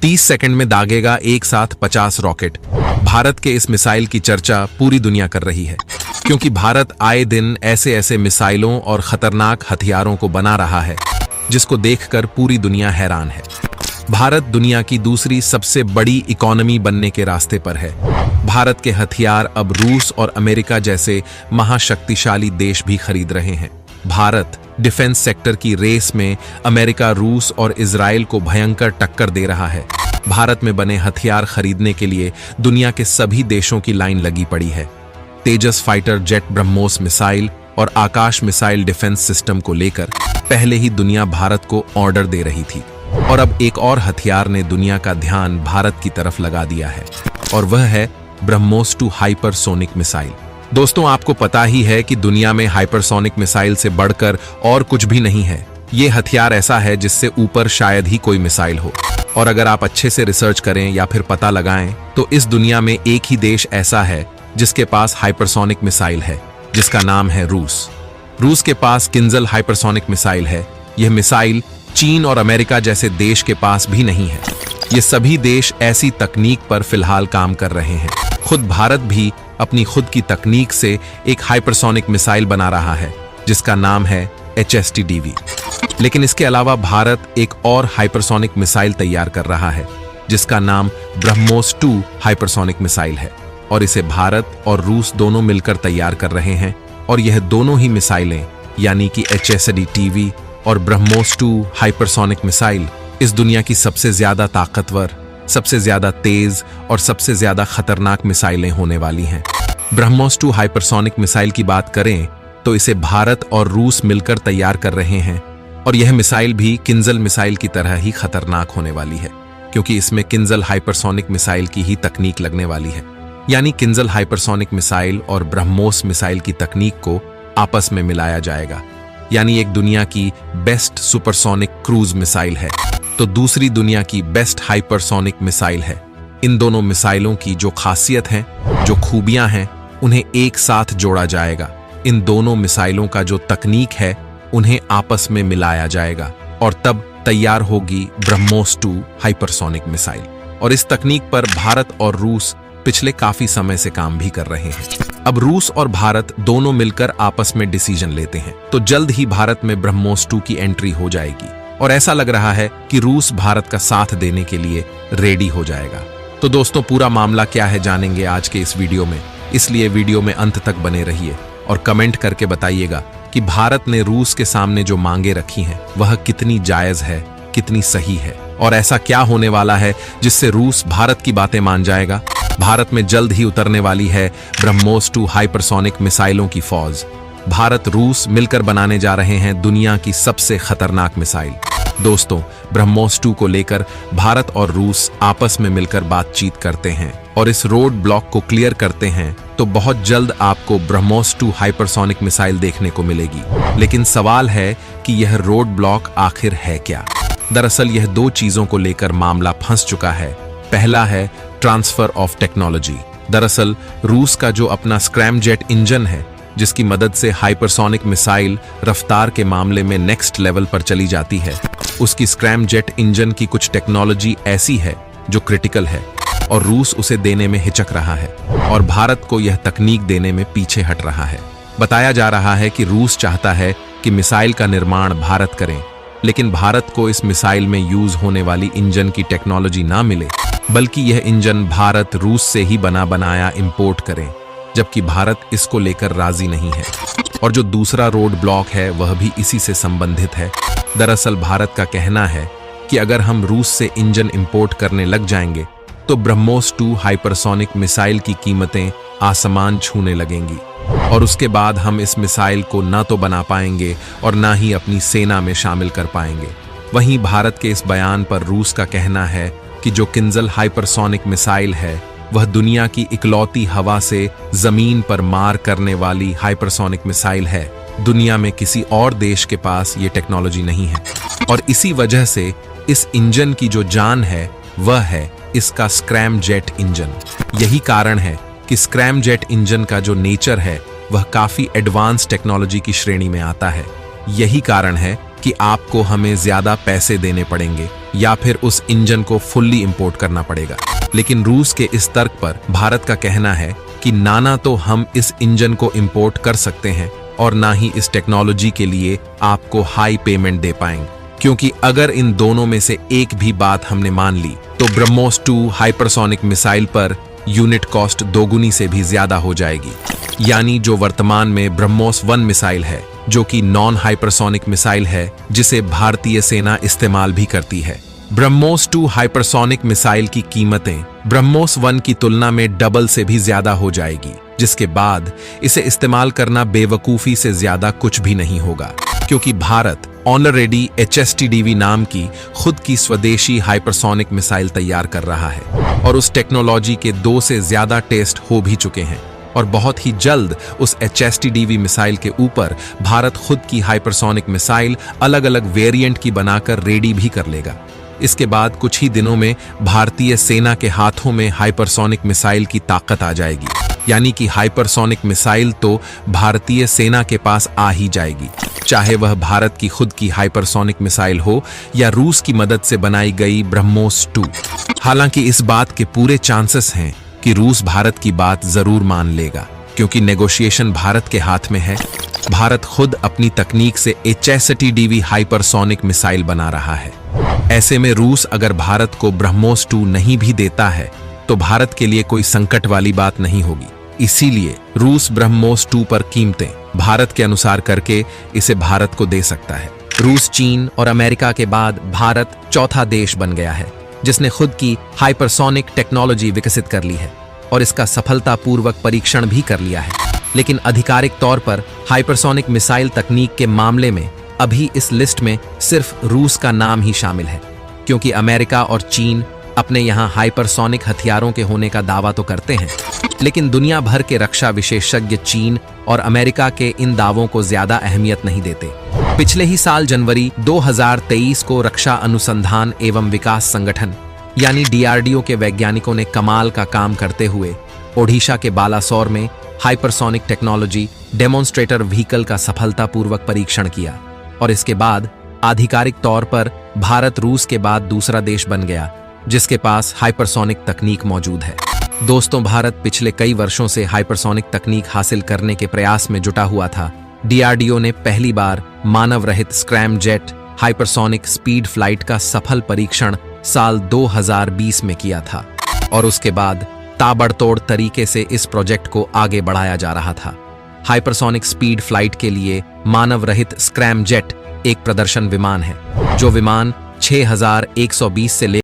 30 second में दागेगा एक साथ 50 रॉकेट। भारत के इस मिसाइल की चर्चा पूरी दुनिया कर रही है, क्योंकि भारत आए दिन ऐसे ऐसे मिसाइलों और खतरनाक हथियारों को बना रहा है जिसको देखकर पूरी दुनिया हैरान है। भारत दुनिया की दूसरी सबसे बड़ी इकोनॉमी बनने के रास्ते पर है। भारत के हथियार अब रूस और अमेरिका जैसे महाशक्तिशाली देश भी खरीद रहे हैं। भारत डिफेंस सेक्टर की रेस में अमेरिका, रूस और इजराइल को भयंकर टक्कर दे रहा है। भारत में बने हथियार खरीदने के लिए दुनिया के सभी देशों की लाइन लगी पड़ी है। तेजस फाइटर जेट, ब्रह्मोस मिसाइल और आकाश मिसाइल डिफेंस सिस्टम को लेकर पहले ही दुनिया भारत को ऑर्डर दे रही थी, और अब एक और हथियार ने दुनिया का ध्यान भारत की तरफ लगा दिया है, और वह है ब्रह्मोस 2 हाइपरसोनिक मिसाइल। दोस्तों, आपको पता ही है कि दुनिया में हाइपरसोनिक मिसाइल से बढ़कर और कुछ भी नहीं है। ये हथियार ऐसा है जिससे ऊपर शायद ही कोई मिसाइल हो, और अगर आप अच्छे से रिसर्च करें या फिर पता लगाएं तो इस दुनिया में एक ही देश ऐसा है जिसके पास हाइपरसोनिक मिसाइल है, जिसका नाम है रूस। रूस के पास किंजल हाइपरसोनिक मिसाइल है। यह मिसाइल चीन और अमेरिका जैसे देश के पास भी नहीं है। ये सभी देश ऐसी तकनीक पर फिलहाल काम कर रहे हैं। खुद भारत भी अपनी खुद की तकनीक से एक हाइपरसोनिक मिसाइल बना रहा है, जिसका नाम है HSTDV। लेकिन इसके अलावा भारत एक और हाइपरसोनिक मिसाइल तैयार कर रहा है, जिसका नाम ब्रह्मोस 2 हाइपरसोनिक मिसाइल है, और इसे भारत और रूस दोनों मिलकर तैयार कर रहे हैं। और यह दोनों ही मिसाइलें यानी कि HSTDV और ब्रह्मोस 2 हाइपरसोनिक मिसाइल इस दुनिया की सबसे ज्यादा ताकतवर, सबसे ज्यादा तेज और सबसे ज्यादा खतरनाक मिसाइलें होने वाली हैं। ब्रह्मोस 2 हाइपरसोनिक मिसाइल की बात करें तो इसे भारत और रूस मिलकर तैयार कर रहे हैं, और यह मिसाइल भी किंजल मिसाइल की तरह ही खतरनाक होने वाली है, क्योंकि इसमें किंजल हाइपरसोनिक मिसाइल की ही तकनीक लगने वाली है। यानी किंजल हाइपरसोनिक मिसाइल और ब्रह्मोस मिसाइल की तकनीक को आपस में मिलाया जाएगा। यानी एक दुनिया की बेस्ट सुपरसोनिक क्रूज मिसाइल है तो दूसरी दुनिया की बेस्ट हाइपरसोनिक मिसाइल है। इन दोनों मिसाइलों की जो खासियत है, जो खूबियां हैं, उन्हें एक साथ जोड़ा जाएगा। इन दोनों मिसाइलों का जो तकनीक है, उन्हें आपस में मिलाया जाएगा, और तब तैयार होगी ब्रह्मोस 2 हाइपरसोनिक मिसाइल। और इस तकनीक पर भारत और रूस पिछले काफी समय से काम भी कर रहे हैं। अब रूस और भारत दोनों मिलकर आपस में डिसीजन लेते हैं, तो जल्द ही भारत में ब्रह्मोस 2 की एंट्री हो जाएगी, और ऐसा लग रहा है कि रूस भारत का साथ देने के लिए रेडी हो जाएगा। तो दोस्तों, पूरा मामला क्या है जानेंगे आज के इस वीडियो में, इसलिए वीडियो में अंत तक बने रहिए और कमेंट करके बताइएगा कि भारत ने रूस के सामने जो मांगे रखी हैं वह कितनी जायज है, कितनी सही है, और ऐसा क्या होने वाला है जिससे रूस भारत की बातें मान जाएगा। भारत में जल्द ही उतरने वाली है ब्रह्मोस 2 हाइपरसोनिक मिसाइलों की फौज। भारत रूस मिलकर बनाने जा रहे हैं दुनिया की सबसे खतरनाक मिसाइल। दोस्तों, ब्रह्मोस 2 को लेकर भारत और रूस आपस में मिलकर बातचीत करते हैं और इस रोड ब्लॉक को क्लियर करते हैं, तो बहुत जल्द आपको ब्रह्मोस 2 हाइपरसोनिक मिसाइल देखने को मिलेगी। लेकिन सवाल है कि यह रोड ब्लॉक आखिर है क्या? दरअसल यह 2 चीजों को लेकर मामला फंस चुका है। पहला है ट्रांसफर ऑफ टेक्नोलॉजी। दरअसल रूस का जो अपना स्क्रैमजेट इंजन है, जिसकी मदद से हाइपरसोनिक मिसाइल रफ्तार के मामले में नेक्स्ट लेवल पर चली जाती है, उसकी स्क्रैमजेट इंजन की कुछ टेक्नोलॉजी ऐसी है जो क्रिटिकल है, और रूस उसे देने में हिचक रहा है और भारत को यह तकनीक देने में पीछे हट रहा है। बताया जा रहा है कि रूस चाहता है कि मिसाइल का निर्माण भारत करें, लेकिन भारत को इस मिसाइल में यूज होने वाली इंजन की टेक्नोलॉजी ना मिले, बल्कि यह इंजन भारत रूस से ही बना बनाया इंपोर्ट करें, जबकि भारत इसको लेकर राजी नहीं है। और जो दूसरा रोड ब्लॉक है वह भी इसी से संबंधित है। दरअसल भारत का कहना है कि अगर हम रूस से इंजन इंपोर्ट करने लग जाएंगे तो ब्रह्मोस 2 हाइपरसोनिक मिसाइल की कीमतें आसमान छूने लगेंगी, और उसके बाद हम इस मिसाइल को ना तो बना पाएंगे और ना ही अपनी सेना में शामिल कर पाएंगे। वहीं भारत के इस बयान पर रूस का कहना है कि जो किंजल हाइपरसोनिक मिसाइल है वह दुनिया की इकलौती हवा से जमीन पर मार करने वाली हाइपरसोनिक मिसाइल है। दुनिया में किसी और देश के पास ये टेक्नोलॉजी नहीं है, और इसी वजह से इस इंजन की जो जान है वह है इसका स्क्रैमजेट इंजन। यही कारण है कि स्क्रैमजेट इंजन का जो नेचर है वह काफी एडवांस टेक्नोलॉजी की श्रेणी में आता है। यही कारण है कि आपको हमें ज्यादा पैसे देने पड़ेंगे या फिर उस इंजन को फुल्ली इंपोर्ट करना पड़ेगा। लेकिन रूस के इस तर्क पर भारत का कहना है कि ना तो हम इस इंजन को इंपोर्ट कर सकते हैं और ना ही इस टेक्नोलॉजी के लिए आपको हाई पेमेंट दे पाएंगे, क्योंकि अगर इन दोनों में से एक भी बात हमने मान ली तो BrahMos 2 hypersonic missile per unit cost दोगुनी से भी ज्यादा हो जाएगी। यानी जो वर्तमान में ब्रह्मोस 1 मिसाइल है, जो कि नॉन हाइपरसोनिक मिसाइल है जिसे भारतीय सेना इस्तेमाल भी करती है, ब्रह्मोस 2 हाइपरसोनिक मिसाइल की कीमतें ब्रह्मोस 1 की तुलना में डबल से भी ज्यादा हो जाएगी, जिसके बाद इसे इस्तेमाल करना बेवकूफी से ज्यादा कुछ भी नहीं होगा, क्योंकि भारत ऑलरेडी HSTDV नाम की खुद की स्वदेशी हाइपरसोनिक मिसाइल तैयार कर रहा है और उस टेक्नोलॉजी के 2 से ज्यादा टेस्ट हो भी चुके हैं और बहुत ही जल्द उस HSTDV मिसाइल के ऊपर भारत खुद की हाइपरसोनिक मिसाइल अलग अलग वेरिएंट की बनाकर रेडी भी कर लेगा। इसके बाद कुछ ही दिनों में भारतीय सेना के हाथों में हाइपरसोनिक मिसाइल की ताकत आ जाएगी, यानी कि हाइपरसोनिक मिसाइल तो भारतीय सेना के पास आ ही जाएगी, चाहे वह भारत की खुद की हाइपरसोनिक मिसाइल हो या रूस की मदद से बनाई गई ब्रह्मोस 2। हालांकि इस बात के पूरे चांसेस हैं कि रूस भारत की बात जरूर मान लेगा, क्योंकि नेगोशिएशन भारत के हाथ में है। भारत खुद अपनी तकनीक से HSTDV हाइपरसोनिक मिसाइल बना रहा है। ऐसे में रूस अगर भारत को ब्रह्मोस 2 नहीं भी देता है तो भारत के लिए कोई संकट वाली बात नहीं होगी। इसीलिए रूस ब्रह्मोस 2 पर कीमतें भारत के अनुसार करके इसे भारत को दे सकता है। रूस, चीन और अमेरिका के बाद भारत चौथा देश बन गया है जिसने खुद की हाइपरसोनिक टेक्नोलॉजी विकसित कर ली है और इसका सफलतापूर्वक परीक्षण भी कर लिया है। लेकिन आधिकारिक तौर पर हाइपरसोनिक मिसाइल तकनीक के मामले में अभी इस लिस्ट में सिर्फ रूस का नाम ही शामिल है, क्योंकि अमेरिका और चीन अपने यहाँ हाइपरसोनिक हथियारों के होने का दावा तो करते हैं, लेकिन दुनिया भर के रक्षा विशेषज्ञ चीन और अमेरिका के इन दावों को ज्यादा अहमियत नहीं देते। पिछले ही साल जनवरी 2023 को रक्षा अनुसंधान एवं विकास संगठन यानी DRDO के वैज्ञानिकों ने कमाल का काम करते हुए ओडिशा के बालासोर में हाइपरसोनिक टेक्नोलॉजी डेमोन्स्ट्रेटर व्हीकल का सफलतापूर्वक परीक्षण किया और इसके बाद आधिकारिक तौर पर भारत रूस के बाद दूसरा देश बन गया जिसके पास हाइपरसोनिक तकनीक मौजूद है। दोस्तों, भारत पिछले कई वर्षों से हाइपरसोनिक तकनीक हासिल करने के प्रयास में जुटा हुआ था। DRDO ने पहली बार मानव रहित scrum jet hypersonic speed flight का सफल परीक्षण साल 2020 में किया था और उसके बाद ताबड़तोड़ तरीके से इस प्रोजेक्ट को आगे बढ़ाया जा रहा था। हाइपरसोनिक स्पीड फ्लाइट के लिए मानव रहित स्क्रैम जेट एक प्रदर्शन विमान है। जो विमान 6120 से